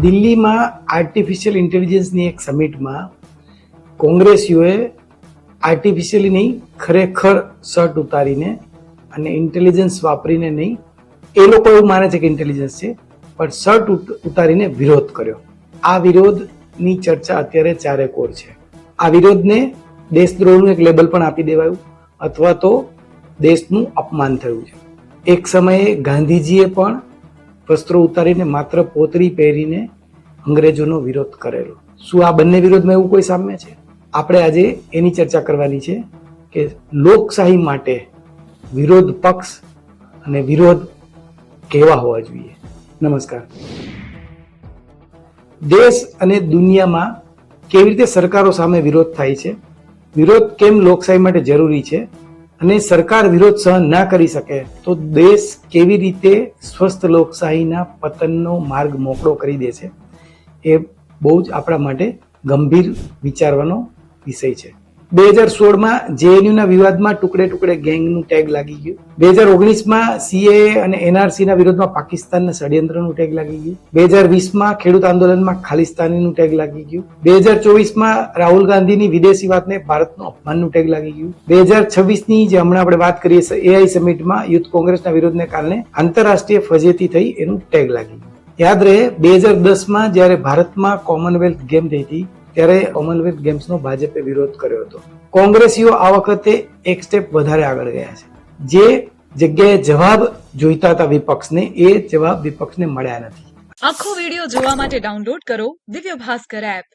દિલ્હીમાં આર્ટિફિશિયલ ઇન્ટેલિજન્સની એક સમિટમાં કોંગ્રેસીઓએ આર્ટિફિશિયલી નહીં ખરેખર શર્ટ ઉતારીને અને ઇન્ટેલિજન્સ વાપરીને નહીં, એ લોકો એવું માને છે કે ઇન્ટેલિજન્સ છે, પણ શર્ટ ઉતારીને વિરોધ કર્યો. આ વિરોધની ચર્ચા અત્યારે ચારેકોર છે. આ વિરોધને દેશદ્રોહનું એક લેબલ પણ આપી દેવાયું અથવા તો દેશનું અપમાન થયું છે. એક સમયે ગાંધીજીએ પણ વસ્ત્રો ઉતારીને માત્ર પોતરી પહેરીને અંગ્રેજોનો વિરોધ કરેલો. શું આ બંને વિરોધમાં એવું કોઈ સામ્ય છે? આપણે આજે એની ચર્ચા કરવાની છે કે લોકશાહી માટે વિરોધ પક્ષ અને વિરોધ કેવા હોવા જોઈએ. નમસ્કાર. દેશ અને દુનિયામાં કેવી રીતે સરકારો સામે વિરોધ થાય છે, વિરોધ કેમ લોકશાહી માટે જરૂરી છે, અને સરકાર વિરોધ સહન ના કરી શકે તો દેશ કેવી રીતે સ્વસ્થ લોકશાહીના પતનનો માર્ગ મોકળો કરી દે છે, એ બહુ જ આપણા માટે ગંભીર વિચારવાનો વિષય છે. 2016માં જેએનયુના વિવાદમાં ટુકડે ટુકડે ગેંગનું ટેગ લાગી ગયું. 2019માં સીએએ અને એનઆરસીના વિરોધમાં પાકિસ્તાનના ષડયંત્રનું ટેગ લાગી ગયું. 2020માં ખેડૂત આંદોલનમાં ખાલિસ્તાનીનું ટેગ લાગી ગયું. 2024માં રાહુલ ગાંધીની વિદેશી વાતને ભારતનું અપમાનનું ટેગ લાગી ગયું. 2026ની જે હમણાં આપણે વાત કરીએ એઆઈ સમિટમાં યુથ કોંગ્રેસના વિરોધને કારણે આંતરરાષ્ટ્રીય ફજેતી થઈ એનું ટેગ લાગી ગયું. યાદ રહે 2010માં જ્યારે ભારતમાં કોમનવેલ્થ ગેમ થઈ હતી ત્યારે કોમનવેલ્થ ગેમ્સનો ભાજપે વિરોધ કર્યો હતો. કોંગ્રેસીઓ આ વખતે એક સ્ટેપ વધારે આગળ ગયા છે. જે જગ્યાએ જવાબ જોઈતા હતા વિપક્ષને, એ જવાબ વિપક્ષને મળ્યા નથી. આખો વિડિયો જોવા માટે ડાઉનલોડ કરો દિવ્ય ભાસ્કર એપ.